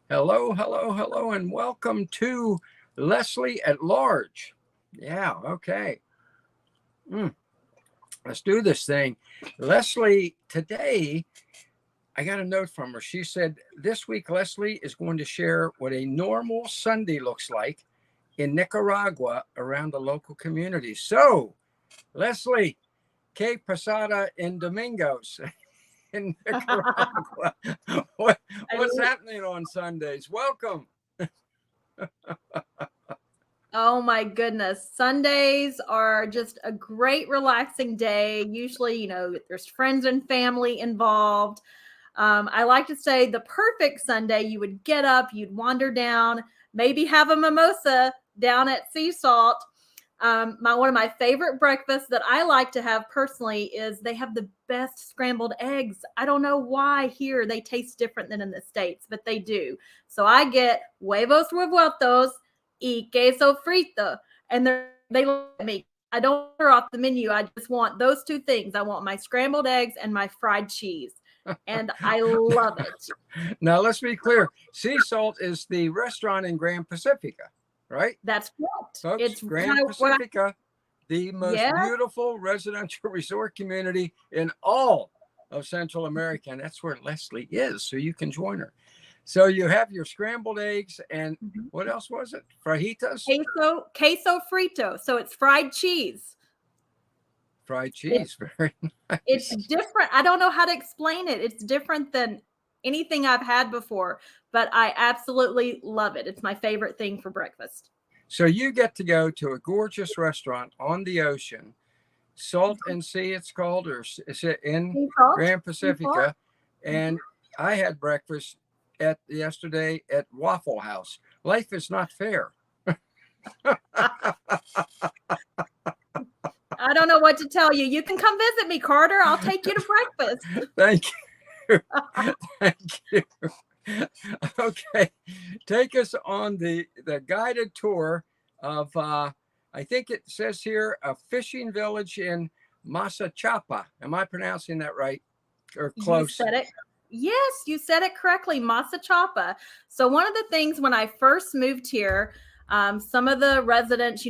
Hello, hello, hello, and welcome to Leslie at Large. Yeah, okay. Mm, let's do this thing. Leslie, today I got a note from her. She said this week Leslie is going to share what a normal Sunday looks like in Nicaragua around the local community. So, Leslie, que pasada en domingos in Nicaragua? what, I what's l- happening on Sundays? Welcome. oh my goodness. Sundays are just a great relaxing day. Usually, there's friends and family involved. I like to say the perfect Sunday, you would get up, you'd wander down, maybe have a mimosa down at SeaSalt. My one of my favorite breakfasts that I like to have personally is they have the best scrambled eggs. I don't know why here they taste different than in the States, but they do. So I get huevos revueltos y queso frito, and they let me. I don't order off the menu. I just want those two things. I want my scrambled eggs and my fried cheese, and I love it. Now, let's be clear. Sea Salt is the restaurant in Gran Pacifica, right? That's correct. Folks, It's Gran what I Pacifica, the most yeah. beautiful residential resort community in all of Central America. And that's where Leslie is, so you can join her. So you have your scrambled eggs and Mhm. what else was it? Fajitas? Queso frito. So it's fried cheese. Fried It, cheese. Very it's nice. different. I don't know how to explain it. It's different than anything I've had before, but I absolutely love it. It's my favorite thing for breakfast. So you get to go to a gorgeous restaurant on the ocean, Salt and Sea, it's called, or is it in Sea salt. Grand Sea salt. Pacifica? And Mhm. I had breakfast at yesterday at Waffle House. Life is not fair. I don't know what to tell you. You can come visit me, Carter. I'll take you to breakfast. Thank you. Thank you. Okay, take us on the guided tour of I think it says here a fishing village in Masachapa. Am I pronouncing that right or You close? said it. Yes, you said it correctly, Masachapa. So one of the things when I first moved here, some of the residents,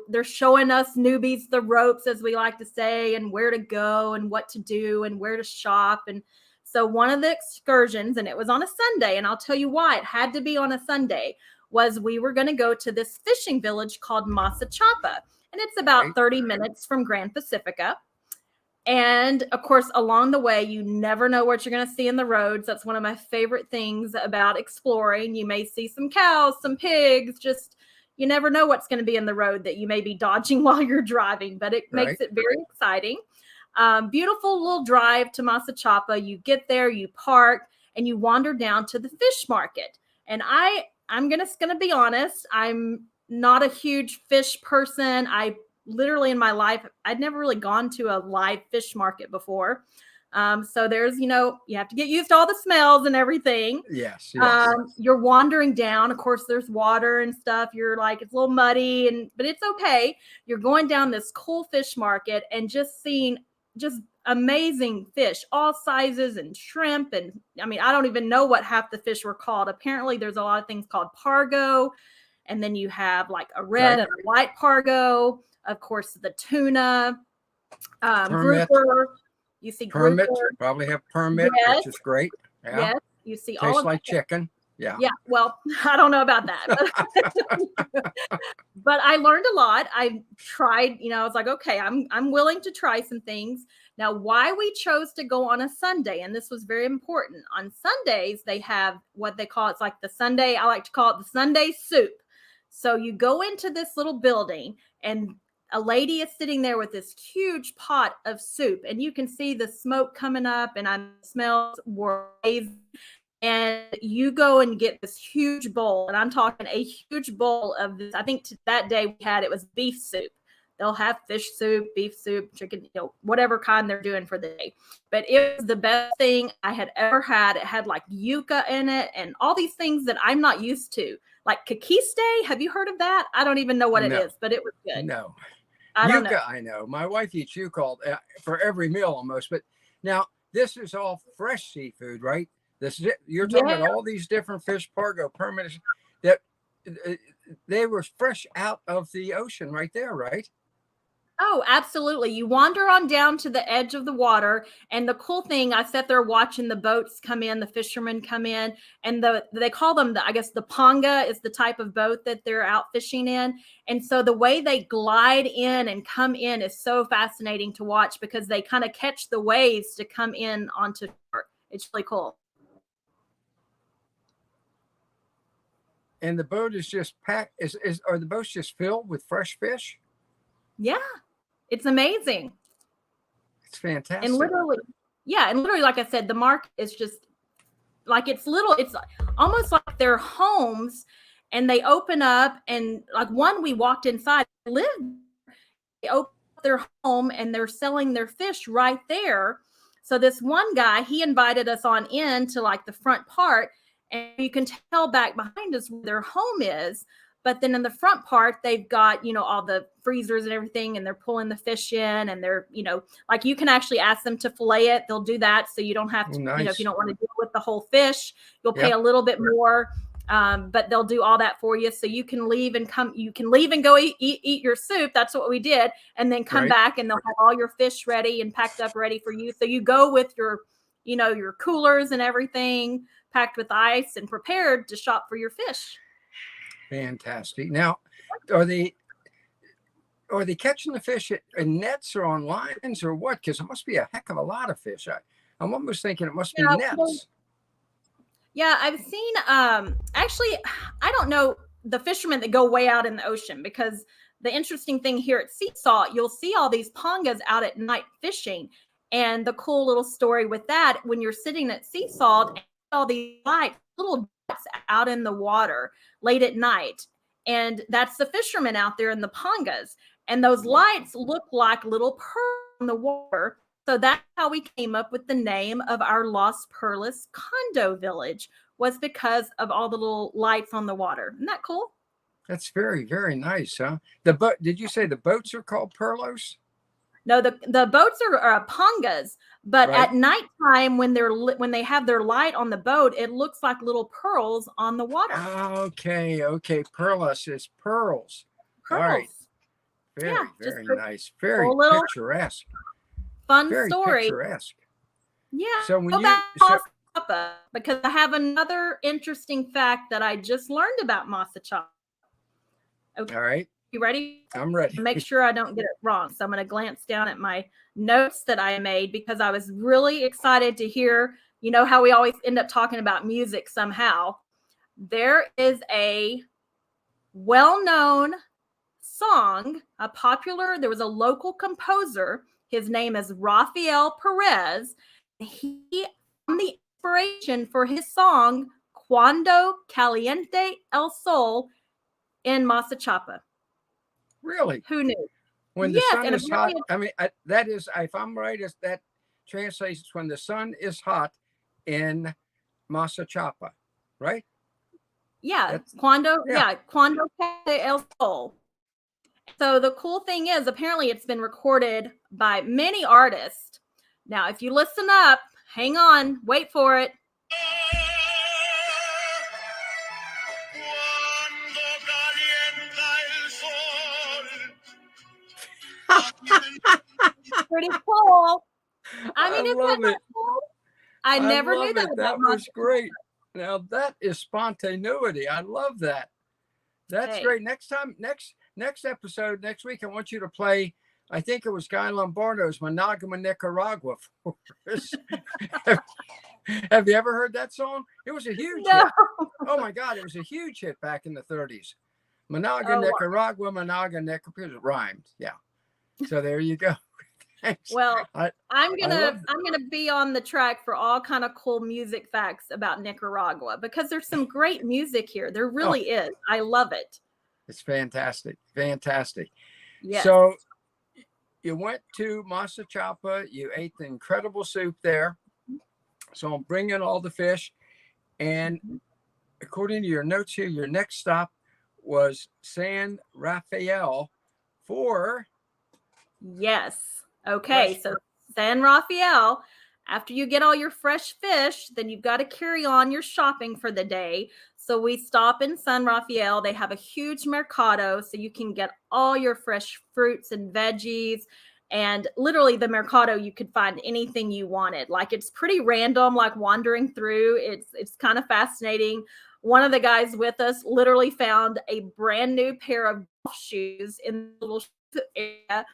they're showing us newbies the ropes, as we like to say, and where to go and what to do and where to shop. And so one of the excursions, and it was on a Sunday, and I'll tell you why it had to be on a Sunday, was we were going to go to this fishing village called Masachapa, and it's about Right, 30 minutes from Gran Pacifica. And of course, along the way, you never know what you're going to see in the roads. That's one of my favorite things about exploring. You may see some cows, some pigs, just you never know what's going to be in the road that you may be dodging while you're driving, but it right. makes it very exciting. Beautiful little drive to Masachapa. You get there, you park, and you wander down to the fish market. And I'm gonna be honest. I'm not a huge fish person. I literally in my life, I'd never really gone to a live fish market before. So there's, you have to get used to all the smells and everything. Yes, yes. You're wandering down. Of course, there's water and stuff. You're like, it's a little muddy, but it's okay. You're going down this cool fish market and just seeing just amazing fish, all sizes and shrimp. And I mean, I don't even know what half the fish were called. Apparently, there's a lot of things called pargo, and then you have like a red Okay. and a white pargo, of course, the tuna, Permit, grouper. You see permit. grouper. Probably have permit, Yes, which is great. Yeah. yes. You see all Tastes of like that. chicken. Yeah. Yeah, well, I don't know about that, but I learned a lot. I tried, I was like, okay, I'm willing to try some things. Now, why we chose to go on a Sunday, and this was very important. On Sundays, they have what they call it's like the Sunday, I like to call it the Sunday soup. So you go into this little building and a lady is sitting there with this huge pot of soup, and you can see the smoke coming up, and I smells were amazing, and you go and get this huge bowl, and I'm talking a huge bowl of this. I think that day we had it was beef soup. They'll have fish soup, beef soup, chicken, whatever kind they're doing for the day. But it was the best thing I had ever had. It had like yuca in it and all these things that I'm not used to. Like kakiste, have you heard of that? I don't even know what it No, is, but it was good. no. I don't know. Yuca, I know. My wife eats yuca for every meal almost. But now this is all fresh seafood, right? You're talking Yeah. about all these different fish, pargo, permanent, that uh, they were fresh out of the ocean right there, right? Oh, absolutely. You wander on down to the edge of the water. And the cool thing, I sat there watching the boats come in, the fishermen come in, and they call them I guess the panga is the type of boat that they're out fishing in. And so the way they glide in and come in is so fascinating to watch because they kind of catch the waves to come in onto shore. It's really cool. And the boat is just packed. Are the boats just filled with fresh fish? Yeah, it's amazing. It's fantastic. And literally, yeah, and literally, like I said, the market is just like it's almost like their homes, and they open up and like one we walked inside, they open up their home and they're selling their fish right there. So this one guy, he invited us on in to like the front part, and you can tell back behind us where their home is. But then in the front part, they've got, all the freezers and everything, and they're pulling the fish in, and they're, like you can actually ask them to fillet it. They'll do that. So you don't have to, nice. If you don't want to deal with the whole fish, you'll pay a little bit more. But they'll do all that for you. So you can leave and go eat your soup. That's what we did. And then come back and they'll have all your fish ready and packed up ready for you. So you go with your, your coolers and everything packed with ice and prepared to shop for your fish. Fantastic. Now, are they catching the fish in nets or on lines or what? Because it must be a heck of a lot of fish. I'm almost thinking it must be nets. Yeah, I've seen actually, I don't know the fishermen that go way out in the ocean, because the interesting thing here at SeaSalt, you'll see all these pangas out at night fishing. And the cool little story with that, when you're sitting at SeaSalt and all these little dots out in the water late at night, and that's the fishermen out there in the pangas, and those lights look like little pearls in the water. So that's how we came up with the name of our Los Perlas condo village, was because of all the little lights on the water. Isn't that cool? That's very, very nice, huh? Did you say the boats are called perlos? No, the boats are pangas, but at nighttime when they have their light on the boat, it looks like little pearls on the water. Okay. Perlas is pearls. All right. Very nice. Very picturesque. Fun very story. Picturesque. Yeah. So when because I have another interesting fact that I just learned about Masachapa. Okay. All right. You ready? I'm ready. Make sure I don't get it wrong. So I'm going to glance down at my notes that I made, because I was really excited to hear, how we always end up talking about music somehow. There is a well-known song, there was a local composer. His name is Rafael Perez. He found the inspiration for his song Cuando Caliente el Sol in Masachapa. Really? Who knew? When the sun is hot. I mean, that is, if I'm right, that translates when the sun is hot in Masachapa, right? Yeah. Cuando Caliente el Sol. So the cool thing is, apparently it's been recorded by many artists. Now, if you listen up, hang on, wait for it. Pretty cool. I mean, isn't that cool? I never knew that. That was great. Now that is spontaneity. I love that. That's great. Next episode, next week, I want you to play, I think it was Guy Lombardo's Monogama, Nicaragua for us. Have you ever heard that song? It was a huge hit. Oh my God, it was a huge hit back in the 30s. Monaga, Nicaragua, Monaga, Nicaragua. It rhymed. Yeah. So there you go. Thanks. Well, I'm gonna be on the track for all kind of cool music facts about Nicaragua, because there's some great music here. There really is. I love it. It's fantastic. Fantastic. Yes. So you went to Masachapa. You ate the incredible soup there. So I'm bringing all the fish. And according to your notes here, your next stop was San Rafael for... Yes. Okay. So San Rafael, After you get all your fresh fish, then you've got to carry on your shopping for the day. So we stop in San Rafael. They have a huge mercado, so you can get all your fresh fruits and veggies. And literally, the mercado, you could find anything you wanted. Like, it's pretty random, like wandering through. It's kind of fascinating. One of the guys with us literally found a brand new pair of golf shoes in the little area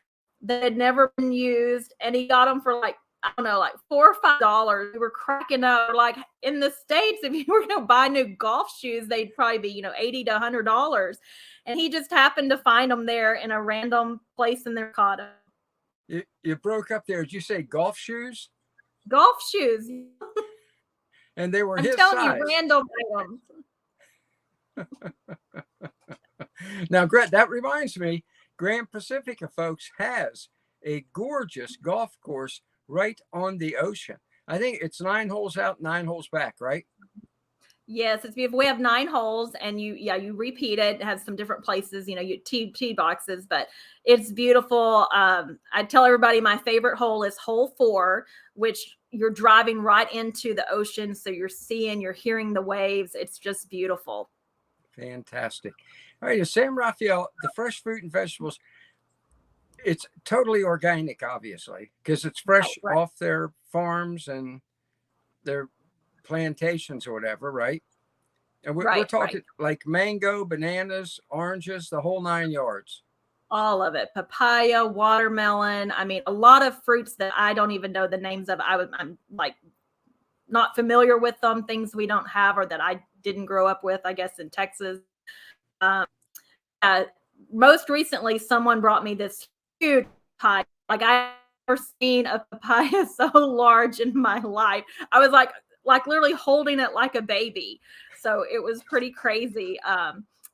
that had never been used, and he got them for like, I don't know, like $4 or $5. We were cracking up. Like, in the States, if you were going to buy new golf shoes, they'd probably be, $80 to $100. And he just happened to find them there in a random place in their mercado. You broke up there. Did you say golf shoes? Golf shoes. And they were I'm his telling size. you, random items. Now, that reminds me, Gran Pacifica, folks, has a gorgeous golf course right on the ocean. I think it's 9 holes out, 9 holes back, right? Yes, it's beautiful. We have 9 holes, and you repeat it. It has some different places, you tee boxes, but it's beautiful. I tell everybody my favorite hole is hole 4, which you're driving right into the ocean. So you're hearing the waves. It's just beautiful. Fantastic. All right, San Rafael, the fresh fruit and vegetables, it's totally organic, obviously, because it's fresh Right. off their farms and their plantations or whatever, right? And we're talking like mango, bananas, oranges, the whole 9 yards. All of it. Papaya, watermelon. I mean, a lot of fruits that I don't even know the names of. I'm like not familiar with them, things we don't have or that I didn't grow up with, I guess, in Texas. Most recently, someone brought me this huge papaya. Like, I've never seen a papaya so large in my life. I was like literally holding it like a baby. So it was pretty crazy,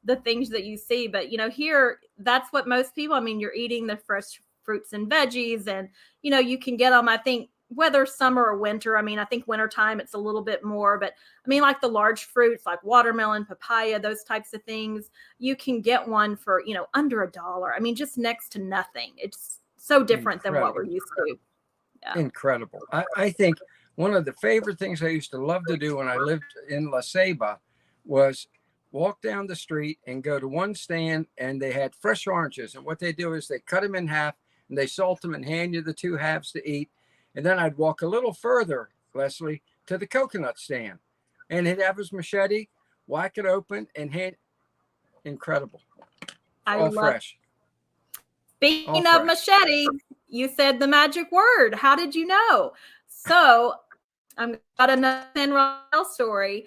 the things that you see. But, here, that's what most people, I mean, you're eating the fresh fruits and veggies, and, you can get them, I think, whether summer or winter. I mean, I think wintertime it's a little bit more, but I mean, like the large fruits like watermelon, papaya, those types of things, you can get one for, under $1. I mean, just next to nothing. It's so different than what we're used to. Yeah. Incredible. I think one of the favorite things I used to love to do when I lived in La Ceiba was walk down the street and go to one stand, and they had fresh oranges. And what they do is they cut them in half and they salt them and hand you the 2 halves to eat. And then I'd walk a little further, Leslie, to the coconut stand, and he'd have his machete, whack it open, and hand. Incredible. All fresh. Speaking of machete, you said the magic word. How did you know? So I've got another San Rafael story.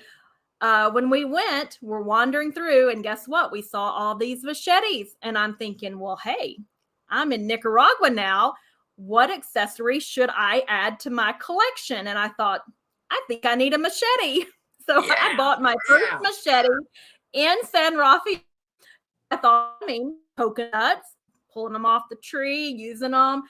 When we went, we're wandering through, and guess what? We saw all these machetes, and I'm thinking, well, hey, I'm in Nicaragua now. What accessory should I add to my collection? And I thought, I think I need a machete. So I bought my first machete in San Rafael. I thought, coconuts, pulling them off the tree, using them.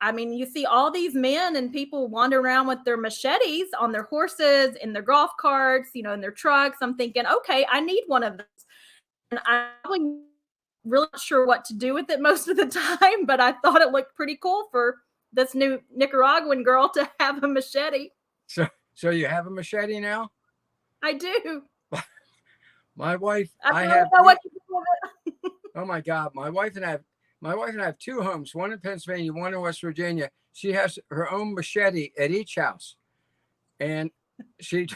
I mean, you see all these men and people wander around with their machetes on their horses, in their golf carts, in their trucks. I'm thinking, okay, I need one of those. And I'm probably really not sure what to do with it most of the time, but I thought it looked pretty cool for this new Nicaraguan girl to have a machete. So you have a machete now? I do. My wife, I don't know what to do with it. Oh my God. My wife and I have 2 homes, one in Pennsylvania, one in West Virginia. She has her own machete at each house. And she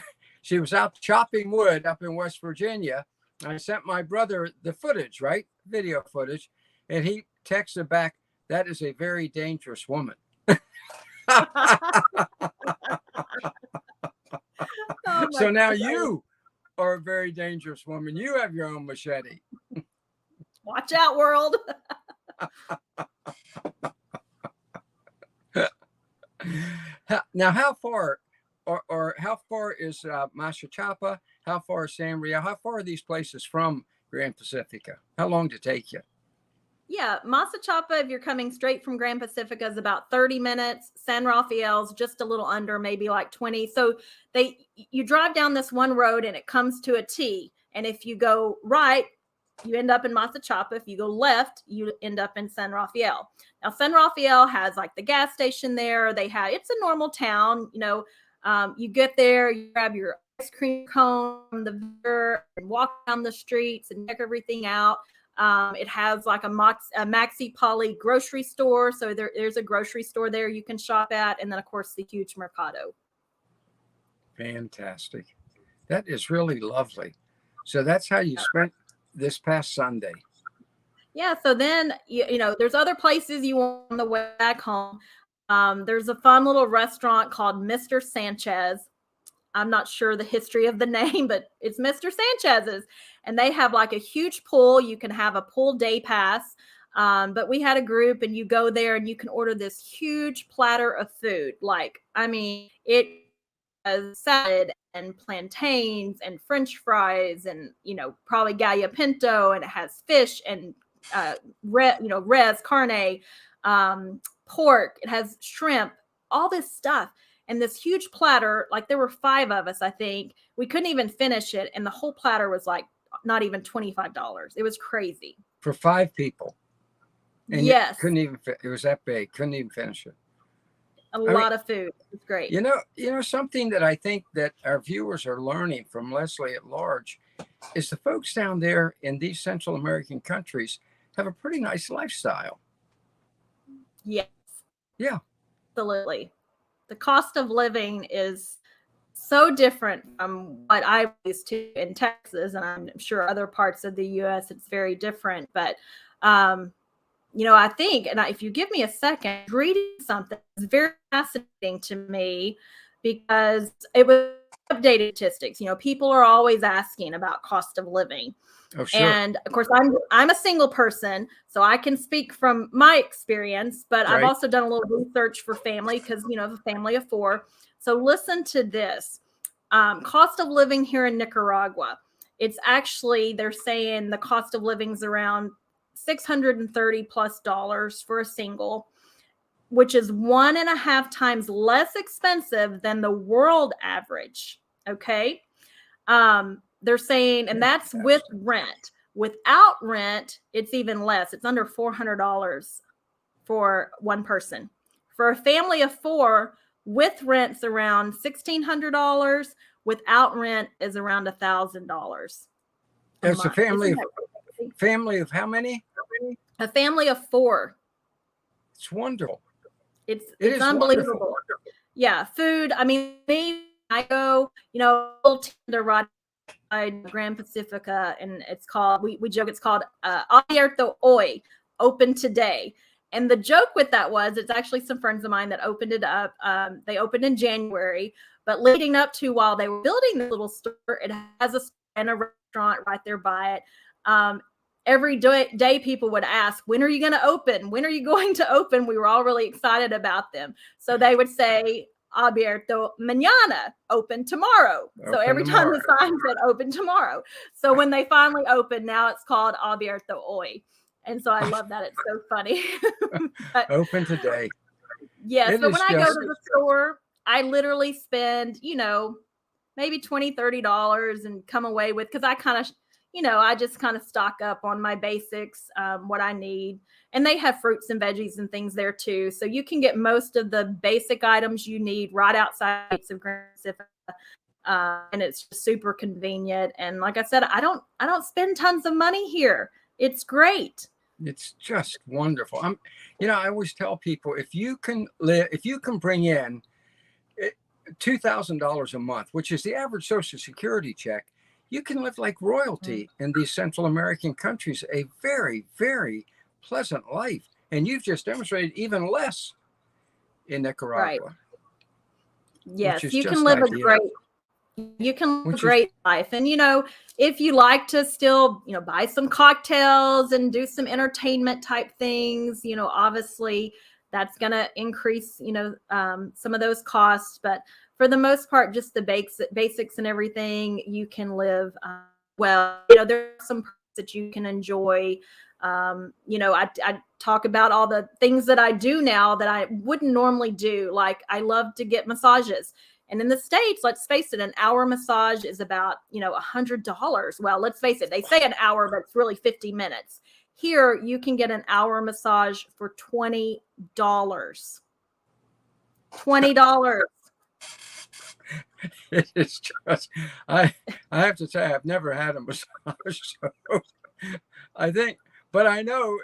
was out chopping wood up in West Virginia. I sent my brother the footage, right? Video footage. And he texted back, that is a very dangerous woman. So now you are a very dangerous woman. You have your own machete. Watch out, world. Now, how far or how far is Masachapa? How far is San Rafael? How far are these places from Gran Pacifica? How long did it take you? Yeah, Masachapa, if you're coming straight from Gran Pacifica, is about 30 minutes. San Rafael's just a little under, maybe like 20. So you drive down this one road and it comes to a T. And if you go right, you end up in Masachapa. If you go left, you end up in San Rafael. Now, San Rafael has like the gas station there. It's a normal town. You get there, you grab your ice cream cone from the vendor and walk down the streets and check everything out. It has like a Maxi Poly grocery store. So there's a grocery store there you can shop at. And then, of course, the huge mercado. Fantastic. That is really lovely. So that's how you spent this past Sunday. Yeah. So then, there's other places you want on the way back home. There's a fun little restaurant called Mr. Sanchez. I'm not sure the history of the name, but it's Mr. Sanchez's. And they have like a huge pool. You can have a pool day pass. But we had a group, and you go there and you can order this huge platter of food. It has salad and plantains and French fries and, probably gallo pinto, and it has fish and, res carne, pork. It has shrimp, all this stuff. And this huge platter, like there were 5 of us, I think. We couldn't even finish it. And the whole platter was like not even $25. It was crazy. For 5 people. And yes. It was that big. Couldn't even finish it. A lot of food. It's great. Something that I think that our viewers are learning from Leslie at Large is the folks down there in these Central American countries have a pretty nice lifestyle. Yes. Yeah. Absolutely. The cost of living is so different from what I used to in Texas, and I'm sure other parts of the U.S. it's very different. But, I think, and if you give me a second, reading something is very fascinating to me because it was updated statistics. People are always asking about cost of living. Oh, sure. And of course, I'm a single person, so I can speak from my experience, but Right. I've also done a little research for family because, a family of 4. So listen to this. Cost of living here in Nicaragua. It's actually, they're saying the cost of living is around $630+ for a single, which is 1.5 times less expensive than the world average. Okay. They're saying, and that's with rent. Without rent, it's even less. It's under $400 for one person. For a family of 4, with rent's around $1,600. Without rent is around $1,000. It's a family of how many? A family of 4. It's wonderful. It's unbelievable. Wonderful. Yeah, food. I go, a little tender ride Gran Pacifica, and it's called, we joke, it's called Abierto Hoy, open today. And the joke with that was, it's actually some friends of mine that opened it up. They opened in January, but leading up to, while they were building the little store, it has a store and a restaurant right there by it. Every day people would ask, when are you going to open? When are you going to open? We were all really excited about them. So they would say, Abierto mañana, open tomorrow. So every time the sign said open tomorrow. So when they finally opened, now it's called Abierto Hoy. And so I love that. It's so funny. But, open today. Yes. But when I go to the store, I literally spend, maybe $20, $30 and come away with, because I kind of, I just kind of stock up on my basics, what I need. And they have fruits and veggies and things there too. So you can get most of the basic items you need right outside of Gran Pacifica. And it's just super convenient. And like I said, I don't spend tons of money here. It's great. It's just wonderful. I always tell people, if you can bring in $2,000 a month, which is the average Social Security check, you can live like royalty in these Central American countries, a very, very pleasant life. And you've just demonstrated even less in Nicaragua. Right. Yes, you can live a great life. And, if you like to still, buy some cocktails and do some entertainment type things, obviously that's going to increase, some of those costs. But for the most part, just the basics and everything, you can live well. There are some perks that you can enjoy. I talk about all the things that I do now that I wouldn't normally do. Like I love to get massages. And in the States, let's face it, an hour massage is about, $100. Well, let's face it, they say an hour, but it's really 50 minutes. Here, you can get an hour massage for $20. $20. It is just, I have to say, I've never had a massage. So I think, but I know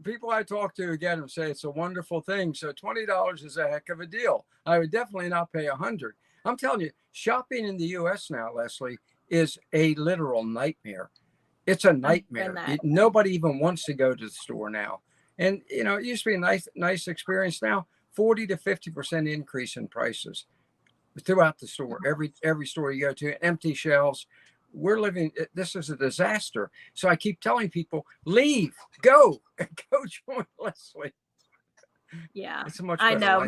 people I talk to get them say it's a wonderful thing. So $20 is a heck of a deal. I would definitely not pay $100. I'm telling you, shopping in the U.S. now, Leslie, is a literal nightmare. It's a nightmare. Nobody even wants to go to the store now. And, it used to be a nice experience. Now, 40 to 50% increase in prices throughout the store. Every store you go to, empty shelves. This is a disaster. So I keep telling people, leave, go join Leslie. Yeah, it's a much I know.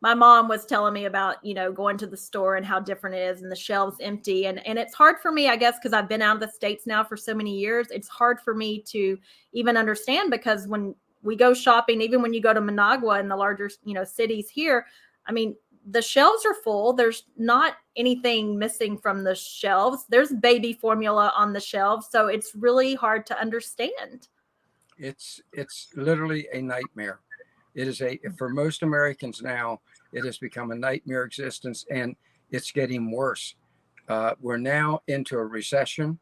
My mom was telling me about, going to the store and how different it is and the shelves empty. And it's hard for me, I guess, because I've been out of the States now for so many years. It's hard for me to even understand, because when we go shopping, even when you go to Managua and the larger, cities here, I mean, the shelves are full. There's not anything missing from the shelves. There's baby formula on the shelves. So it's really hard to understand. It's literally a nightmare. It is for most Americans now, it has become a nightmare existence, and it's getting worse. We're now into a recession.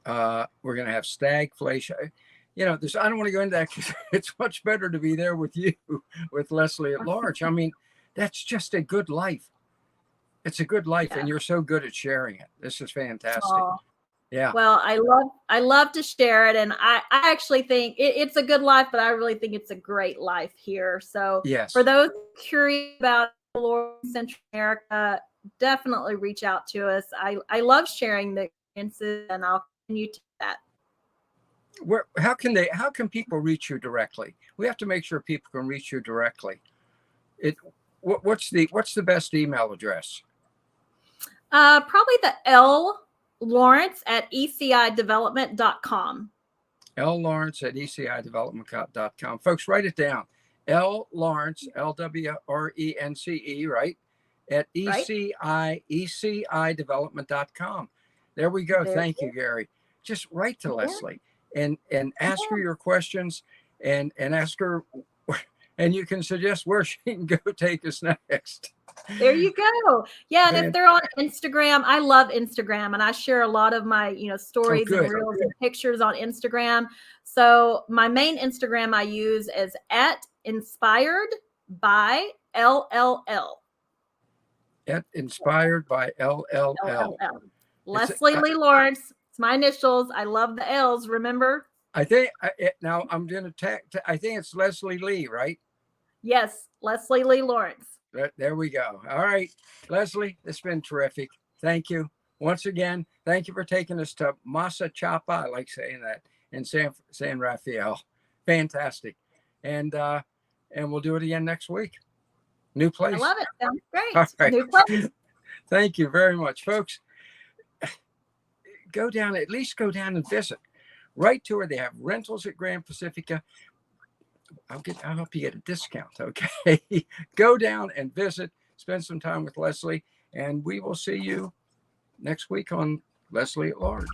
We're going to have stagflation. I don't want to go into that because it's much better to be there with you, with Leslie at Large. I mean, that's just a good life. It's a good life, and you're so good at sharing it. This is fantastic. Aww. Yeah. Well, I love to share it, and I actually think it's a good life, but I really think it's a great life here. So, yes, for those curious about Central America, definitely reach out to us. I love sharing the experiences, and I'll continue to do that. How can people reach you directly? We have to make sure people can reach you directly. What's the best email address? Probably the Lawrence@ecidevelopment.com. Lawrence@ecidevelopment.com. Folks, write it down. Lawrence, LWRENCE, right? At ecidevelopment.com. There we go. Thank you, Gary. Just write to Leslie and ask her your questions and ask her, and you can suggest where she can go take us next. There you go. Yeah, and if they're on Instagram, I love Instagram, and I share a lot of my, stories and reels and pictures on Instagram. So my main Instagram I use is @inspiredbyLLL. @inspiredbyLLL. Leslie Lee Lawrence. It's my initials. I love the L's. Remember? I think now I'm going to I think it's Leslie Lee, right? Yes, Leslie Lee Lawrence. There we go. All right, Leslie, it's been terrific. Thank you once again. Thank you for taking us to Masachapa. I like saying that, in San Rafael. Fantastic, and we'll do it again next week. New place. I love it. Sounds great. All right. New place. Thank you very much, folks. At least go down and visit. Right to where they have rentals at Gran Pacifica. I'll help you get a discount. Okay. Go down and visit, spend some time with Leslie, and we will see you next week on Leslie at Large.